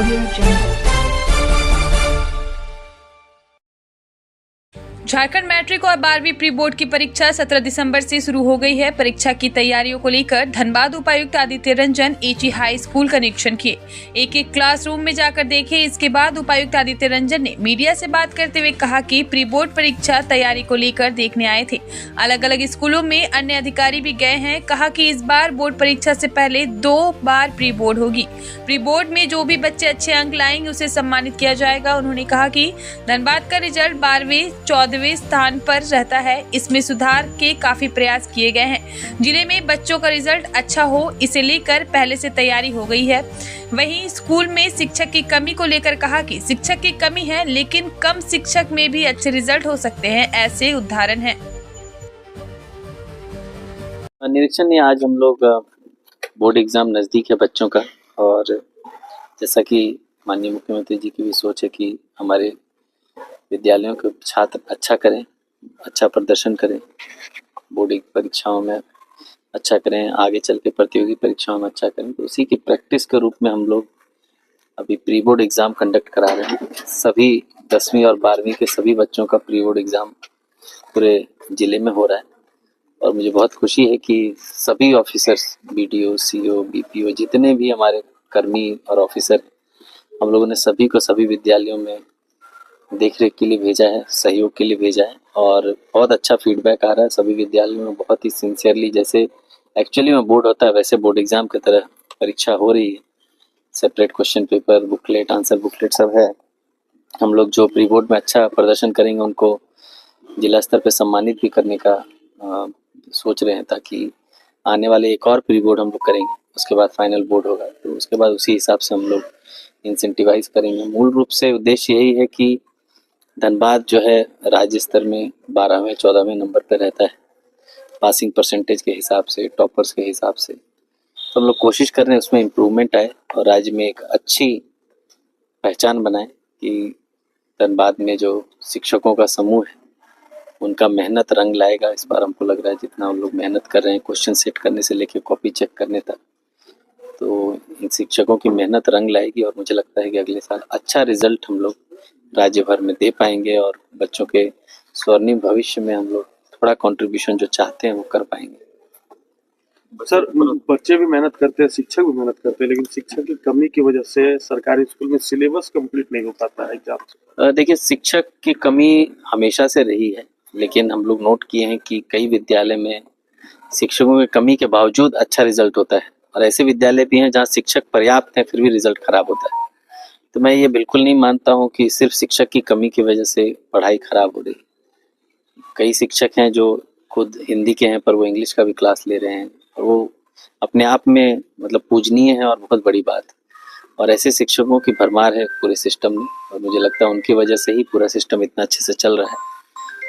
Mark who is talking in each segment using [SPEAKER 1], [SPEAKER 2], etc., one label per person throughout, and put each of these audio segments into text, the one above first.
[SPEAKER 1] Audio Jungle। Jharkhand matric और 12वीं pre board की परीक्षा 17 दिसंबर से शुरू हो गई है। परीक्षा की तैयारियों को लेकर धनबाद उपायुक्त Aditya Ranjan Aichi high school का निरीक्षण किए। एक क्लासरूम में जाकर देखे। इसके बाद उपायुक्त आदित्य रंजन ने मीडिया से बात करते हुए कहा कि प्री बोर्ड परीक्षा तैयारी को लेकर देखने आए थे। अलग अलग स्कूलों में अन्य अधिकारी भी गए हैं। कहा कि इस बार बोर्ड परीक्षा से पहले 2 बार प्री बोर्ड होगी। प्री बोर्ड में जो भी बच्चे अच्छे अंक लाएंगे उसे सम्मानित किया जाएगा। उन्होंने कहा कि धनबाद का रिजल्ट 12वें 14वें स्थान पर रहता है। इसमें सुधार के काफी प्रयास किए गए हैं। जिले में बच्चों का रिजल्ट अच्छा हो, इसे लेकर पहले से तैयारी हो गई है। वहीं स्कूल में शिक्षक की कमी को लेकर कहा कि शिक्षक की कमी है, लेकिन कम शिक्षक में भी अच्छे रिजल्ट हो सकते हैं। ऐसे उदाहरण हैं।
[SPEAKER 2] निरीक्षण में आज हम लोग बोर्ड एग्जाम नजदीक है बच्चों का, और जैसा कि माननीय मुख्यमंत्री जी की भी सोच है कि हमारे विद्यालयों के छात्र अच्छा करें, अच्छा प्रदर्शन करें, बोर्ड परीक्षाओं में अच्छा करें, आगे चल के प्रतियोगी परीक्षाओं में अच्छा करें। तो उसी की प्रैक्टिस के रूप में हम लोग अभी प्री बोर्ड एग्ज़ाम कंडक्ट करा रहे हैं। सभी 10वीं और 12वीं के सभी बच्चों का प्री बोर्ड एग्ज़ाम पूरे ज़िले में हो रहा है, और मुझे बहुत खुशी है कि सभी ऑफिसर्स, बीडीओ, सीओ, बीपीओ, जितने भी हमारे कर्मी और ऑफिसर, हम लोगों ने सभी को सभी विद्यालयों में देख रेख के लिए भेजा है, सहयोग के लिए भेजा है, और बहुत अच्छा फीडबैक आ रहा है। सभी विद्यालयों में बहुत ही सिंसियरली, जैसे एक्चुअली में बोर्ड होता है वैसे बोर्ड एग्जाम की तरह परीक्षा हो रही है। Separate question paper, booklet, answer booklet सब है। हम लोग जो प्री बोर्ड में अच्छा प्रदर्शन करेंगे उनको जिला स्तर पर सम्मानित भी करने का सोच रहे हैं, ताकि आने वाले एक और प्री बोर्ड हम लोग करेंगे, उसके बाद फाइनल बोर्ड होगा, तो उसके बाद उसी हिसाब से हम लोग इंसेंटिवाइज करेंगे। मूल रूप से उद्देश्य यही है कि धनबाद जो है राज्य स्तर में 12वें 14वें नंबर पर रहता है पासिंग परसेंटेज के हिसाब से, टॉपर्स के हिसाब से। तो हम लोग कोशिश कर रहे हैं उसमें इम्प्रूवमेंट आए और राज्य में एक अच्छी पहचान बनाए कि धनबाद में जो शिक्षकों का समूह है उनका मेहनत रंग लाएगा। इस बार हमको लग रहा है जितना हम लोग मेहनत कर रहे हैं क्वेश्चन सेट करने से लेकर कॉपी चेक करने तक, तो इन शिक्षकों की मेहनत रंग लाएगी, और मुझे लगता है कि अगले साल अच्छा रिजल्ट हम लोग राज्य भर में दे पाएंगे, और बच्चों के स्वर्णिम भविष्य में हम लोग थोड़ा कंट्रीब्यूशन जो चाहते हैं वो कर पाएंगे।
[SPEAKER 3] सर, बच्चे भी मेहनत करते हैं, शिक्षक भी मेहनत करते हैं, लेकिन शिक्षक की कमी की वजह से सरकारी स्कूल में सिलेबस कंप्लीट नहीं हो पाता है एग्जाम से।
[SPEAKER 2] देखिए, शिक्षक की कमी हमेशा से रही है, लेकिन हम लोग नोट किए हैं कि कई विद्यालय में शिक्षकों की कमी के बावजूद अच्छा रिजल्ट होता है, और ऐसे विद्यालय भी हैं जहाँ शिक्षक पर्याप्त हैं फिर भी रिजल्ट खराब होता है। तो मैं ये बिल्कुल नहीं मानता हूँ कि सिर्फ शिक्षक की कमी की वजह से पढ़ाई खराब हो रही। कई शिक्षक हैं जो खुद हिंदी के हैं पर वो इंग्लिश का भी क्लास ले रहे हैं, और वो अपने आप में मतलब पूजनीय है और बहुत बड़ी बात। और ऐसे शिक्षकों की भरमार है पूरे सिस्टम में, और मुझे लगता है उनकी वजह से ही पूरा सिस्टम इतना अच्छे से चल रहा है।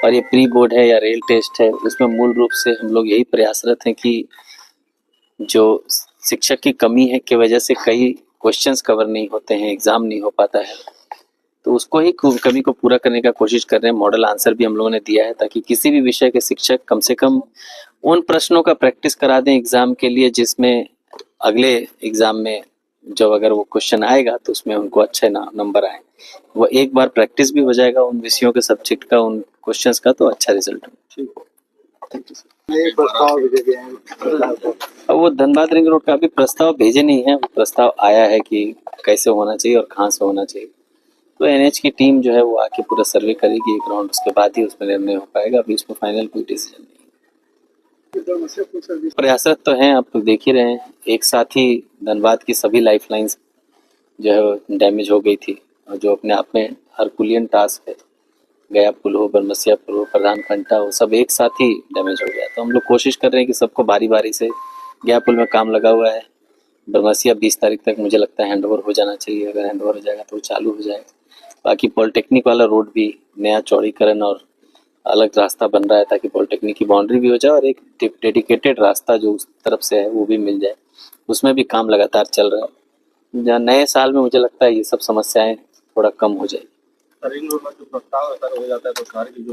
[SPEAKER 2] और ये प्री बोर्ड है या रेल टेस्ट है, उसमें मूल रूप से हम लोग यही प्रयासरत हैं कि जो शिक्षक की कमी है की वजह से कई क्वेश्चंस कवर नहीं होते हैं, एग्जाम नहीं हो पाता है, तो उसको ही कमी को पूरा करने का कोशिश कर रहे हैं। मॉडल आंसर भी हम लोगों ने दिया है ताकि किसी भी विषय के शिक्षक कम से कम उन प्रश्नों का प्रैक्टिस करा दें एग्जाम के लिए जिसमें अगले एग्जाम में जब अगर वो क्वेश्चन आएगा तो उसमें उनको अच्छे नंबर आए। वो एक बार प्रैक्टिस भी हो जाएगा उन विषयों के सब्जेक्ट का, उन क्वेश्चंस का, तो अच्छा रिजल्ट होगा। अब वो धनबाद रिंग रोड का भी प्रस्ताव भेजे नहीं है, वो प्रस्ताव आया है कि कैसे होना चाहिए और कहाँ से होना चाहिए। तो एनएच की टीम जो है वो आके पूरा सर्वे करेगी एक राउंड, उसके बाद ही उसमें निर्णय हो पाएगा। अभी उसमें फाइनल कोई डिसीजन नहीं। प्रयासरत तो हैं, आप देख ही रहे हैं। एक साथ ही धनबाद की सभी लाइफलाइंस जो है डैमेज हो गई थी, और जो अपने आप में हरकुलियन टास्क है, गया पुल हो, बरमसिया पुल हो, प्रधान कंटा हो, सब एक साथ ही डैमेज हो गया। तो हम लोग कोशिश कर रहे हैं कि सबको बारी बारी से, गया पुल में काम लगा हुआ है, बरमसिया 20 तारीख तक मुझे लगता है हैंड ओवर हो जाना चाहिए। अगर हैंड ओवर हो जाएगा तो वो चालू हो जाएगा। बाकी पॉलिटेक्निक वाला रोड भी नया चौड़ीकरण और अलग रास्ता बन रहा है ताकि पॉलिटेक्निक की बाउंड्री भी हो जाए, और एक डेडिकेटेड रास्ता जो उस तरफ से है वो भी मिल जाए। उसमें भी काम लगातार चल रहा है। जहाँ नए साल में मुझे लगता है ये सब समस्याएं थोड़ा कम हो जाएगी।
[SPEAKER 3] रिंग रोड में जो प्रस्ताव अगर हो जाता है तो शहर की जो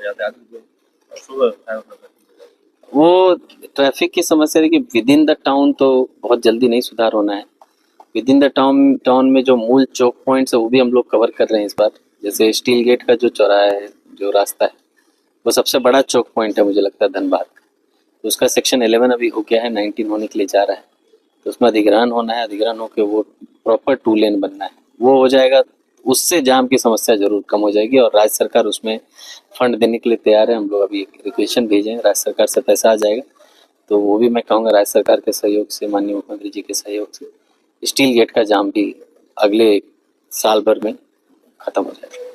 [SPEAKER 3] यातायात
[SPEAKER 2] वो ट्रैफिक की समस्या है कि विद इन द टाउन तो बहुत जल्दी नहीं सुधार होना है, विद इन द टाउन में जो मूल चौक पॉइंट्स है वो भी हम लोग कवर कर रहे हैं इस बार। जैसे स्टील गेट का जो चौराहा है, जो रास्ता है, वो सबसे बड़ा चौक पॉइंट है मुझे लगता है धनबाद। तो उसका सेक्शन 11 अभी हो गया है, 19 होने के लिए जा रहा है। तो उसमें अधिग्रहण होना है, अधिग्रहण होकर वो प्रॉपर 2 लेन बनना है। वो हो जाएगा, उससे जाम की समस्या जरूर कम हो जाएगी और राज्य सरकार उसमें फंड देने के लिए तैयार है। हम लोग अभी एक रिक्वेशन भेजें, राज्य सरकार से पैसा आ जाएगा तो वो भी मैं कहूँगा राज्य सरकार के सहयोग से, माननीय मुख्यमंत्री जी के सहयोग से स्टील गेट का जाम भी अगले साल भर में खत्म हो जाएगा।